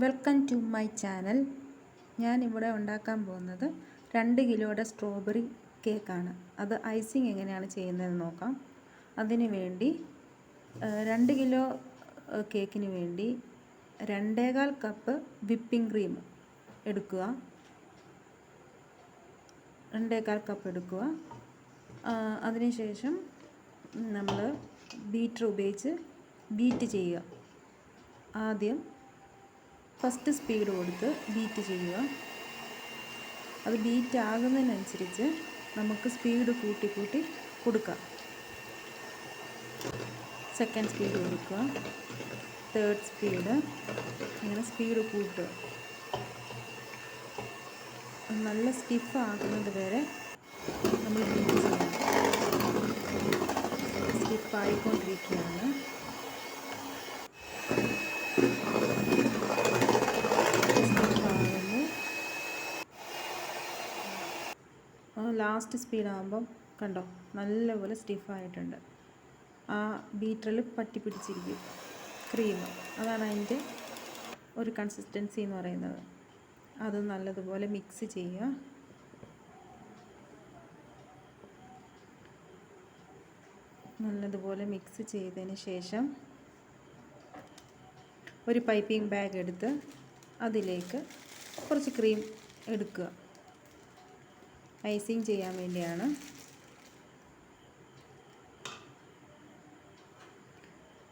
Welcome to my channel. ഞാനിവിടെ ഉണ്ടാക്കാൻ പോകുന്നത് 2 കിലോയുടെ സ്ട്രോബെറി കേക്കാണ്. അത് ഐസിങ് എങ്ങനെയാണ് ചെയ്യുന്നതെന്ന് നോക്കാം. അതിന് വേണ്ടി 2 കിലോ കേക്കിന് വേണ്ടി 2.25 കപ്പ് വിപ്പിംഗ് ക്രീം എടുക്കുക. 2.25 കപ്പ് എടുക്കുക. അതിനുശേഷം നമ്മൾ ബീറ്റർ ഉപയോഗിച്ച് ബീറ്റ് ചെയ്യുക. ആദ്യം ഫസ്റ്റ് സ്പീഡ് കൊടുത്ത് ബീറ്റ് ചെയ്യുക. അത് ബീറ്റ് ആകുന്നതിനനുസരിച്ച് നമുക്ക് സ്പീഡ് കൂട്ടി കൊടുക്കാം. സെക്കൻഡ് സ്പീഡ് കൊടുക്കുക, തേർഡ് സ്പീഡ്, അങ്ങനെ സ്പീഡ് കൂട്ടുക. നല്ല സ്റ്റിഫ് ആകുന്നത് വരെ നമ്മൾ ബീറ്റ് ചെയ്യണം. സ്റ്റിഫായിക്കൊണ്ടിരിക്കുകയാണ്. ലാസ്റ്റ് സ്പീഡാകുമ്പം കണ്ടോ നല്ലപോലെ സ്റ്റിഫായിട്ടുണ്ട്. ആ ബീറ്ററിൽ പറ്റി പിടിച്ചിരിക്കും ക്രീം. അതാണ് അതിൻ്റെ ഒരു കൺസിസ്റ്റൻസി എന്ന് പറയുന്നത്. അത് നല്ലതുപോലെ മിക്സ് ചെയ്യുക. നല്ലതുപോലെ മിക്സ് ചെയ്തതിന് ശേഷം ഒരു പൈപ്പിംഗ് ബാഗ് എടുത്ത് അതിലേക്ക് കുറച്ച് ക്രീം എടുക്കുക. ഐസിങ് ചെയ്യാൻ വേണ്ടിയാണ്.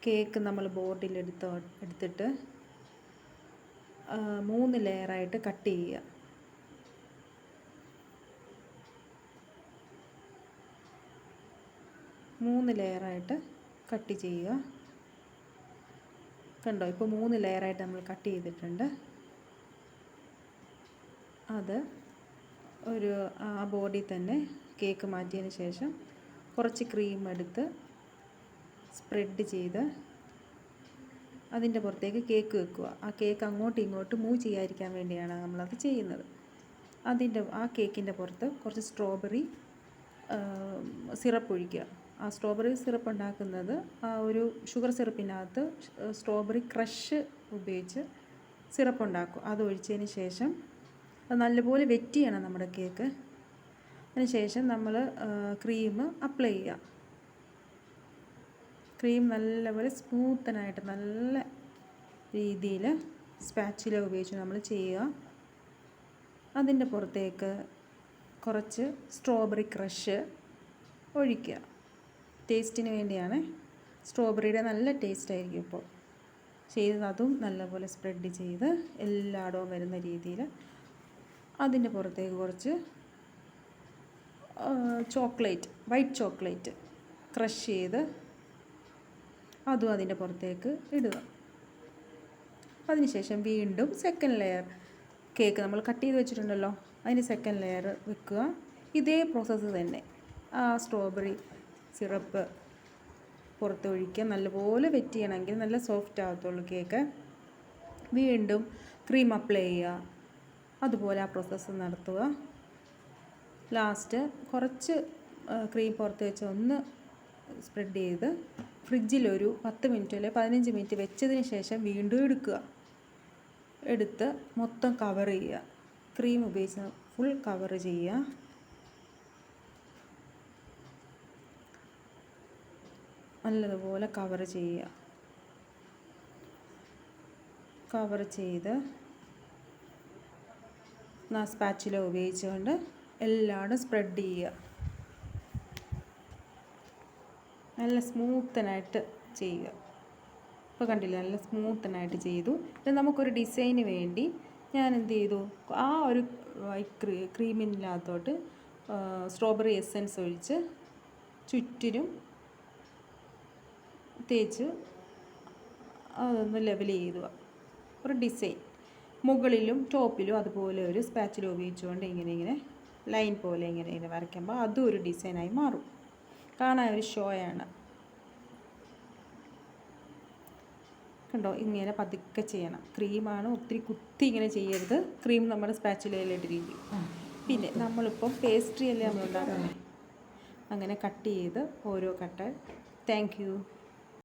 കേക്ക് നമ്മൾ ബോർഡിൽ എടുത്തിട്ട് 3 ലെയറായിട്ട് കട്ട് ചെയ്യുക. മൂന്ന് ലെയറായിട്ട് കട്ട് ചെയ്യുക. കണ്ടോ, ഇപ്പോൾ 3 ലെയറായിട്ട് നമ്മൾ കട്ട് ചെയ്തിട്ടുണ്ട്. അത് ഒരു ആ ബോർഡിൽ തന്നെ കേക്ക് മാറ്റിയതിന് ശേഷം കുറച്ച് ക്രീം എടുത്ത് സ്പ്രെഡ് ചെയ്ത് അതിൻ്റെ പുറത്തേക്ക് കേക്ക് വെക്കുക. ആ കേക്ക് അങ്ങോട്ടും ഇങ്ങോട്ടും മൂവ് ചെയ്യാതിരിക്കാൻ വേണ്ടിയാണ് നമ്മളത് ചെയ്യുന്നത്. ആ കേക്കിൻ്റെ പുറത്ത് കുറച്ച് സ്ട്രോബെറി സിറപ്പ് ഒഴിക്കുക. ആ സ്ട്രോബെറി സിറപ്പ് ഉണ്ടാക്കുന്നത് ഒരു ഷുഗർ സിറപ്പിനകത്ത് സ്ട്രോബെറി ക്രഷ് ഉപയോഗിച്ച് സിറപ്പ് ഉണ്ടാക്കും. അത് ഒഴിച്ചതിന് ശേഷം അത് നല്ലപോലെ വെറ്റ് ചെയ്യണം നമ്മുടെ കേക്ക്. അതിനുശേഷം നമ്മൾ ക്രീം അപ്ലൈ ചെയ്യുക. ക്രീം നല്ലപോലെ സ്മൂത്തനായിട്ട് നല്ല രീതിയിൽ സ്പാച്ചില ഉപയോഗിച്ച് നമ്മൾ ചെയ്യുക. അതിൻ്റെ പുറത്തേക്ക് കുറച്ച് സ്ട്രോബെറി ക്രഷ് ഒഴിക്കുക. ടേസ്റ്റിന് വേണ്ടിയാണ്. സ്ട്രോബെറിയുടെ നല്ല ടേസ്റ്റ് ആയിരിക്കും ഇപ്പോൾ ചെയ്തത്. അതും നല്ലപോലെ സ്പ്രെഡ് ചെയ്ത് എല്ലായിടവും വരുന്ന രീതിയിൽ അതിൻ്റെ പുറത്തേക്ക് കുറച്ച് വൈറ്റ് ചോക്ലേറ്റ് ക്രഷ് ചെയ്ത് അതും അതിൻ്റെ പുറത്തേക്ക് ഇടുക. അതിനുശേഷം വീണ്ടും സെക്കൻഡ് ലെയർ കേക്ക് നമ്മൾ കട്ട് ചെയ്ത് വെച്ചിട്ടുണ്ടല്ലോ, അതിന് സെക്കൻഡ് ലെയർ വെക്കുക. ഇതേ പ്രോസസ്സ് തന്നെ. ആ സ്ട്രോബെറി സിറപ്പ് പുറത്ത് ഒഴിക്കുക. നല്ലപോലെ വെറ്റ് ചെയ്യണമെങ്കിൽ നല്ല സോഫ്റ്റ് ആകത്തുള്ളൂ കേക്ക്. വീണ്ടും ക്രീം അപ്ലൈ ചെയ്യുക. അതുപോലെ ആ പ്രോസസ്സ് നടത്തുക. ലാസ്റ്റ് കുറച്ച് ക്രീം പുറത്ത് വെച്ച് ഒന്ന് സ്പ്രെഡ് ചെയ്ത് ഫ്രിഡ്ജിലൊരു 10 മിനിറ്റ് അല്ലെങ്കിൽ 15 മിനിറ്റ് വെച്ചതിന് ശേഷം വീണ്ടും എടുത്ത് മൊത്തം കവർ ചെയ്യുക. ക്രീം ഉപയോഗിച്ച് ഫുൾ കവർ ചെയ്യുക. നല്ലതുപോലെ കവർ ചെയ്യുക. കവർ ചെയ്ത് സ്പാച്ചില ഉപയോഗിച്ചുകൊണ്ട് എല്ലായിടും സ്പ്രെഡ് ചെയ്യുക. നല്ല സ്മൂത്തനായിട്ട് ചെയ്യുക. ഇപ്പോൾ കണ്ടില്ല, നല്ല സ്മൂത്തനായിട്ട് ചെയ്തു. പിന്നെ നമുക്കൊരു ഡിസൈന് വേണ്ടി ഞാൻ എന്ത് ചെയ്തു, ആ ഒരു ക്രീമിനകത്തോട്ട് സ്ട്രോബെറി എസൻസ് ഒഴിച്ച് ചുറ്റിനും തേച്ച് അതൊന്ന് ലെവൽ ചെയ്തു ഒരു ഡിസൈൻ. മുകളിലും ടോപ്പിലും അതുപോലെ ഒരു സ്പാച്ചില ഉപയോഗിച്ചുകൊണ്ട് ഇങ്ങനെ ലൈൻ പോലെ ഇങ്ങനെ വരയ്ക്കുമ്പോൾ അതും ഒരു ഡിസൈനായി മാറും. കാണാൻ ഒരു ഷോയാണ്. കണ്ടോ, ഇങ്ങനെ പതുക്കെ ചെയ്യണം. ക്രീമാണ്, ഒത്തിരി കുത്തി ഇങ്ങനെ ചെയ്യരുത്. ക്രീം നമ്മുടെ സ്പാച്ചിലയിലിട്ടിരിക്കും. പിന്നെ നമ്മളിപ്പം പേസ്ട്രി അല്ലേ നമ്മൾ ഉണ്ടാക്കുന്നത്, അങ്ങനെ കട്ട് ചെയ്ത് ഓരോ കട്ട്. Thank you.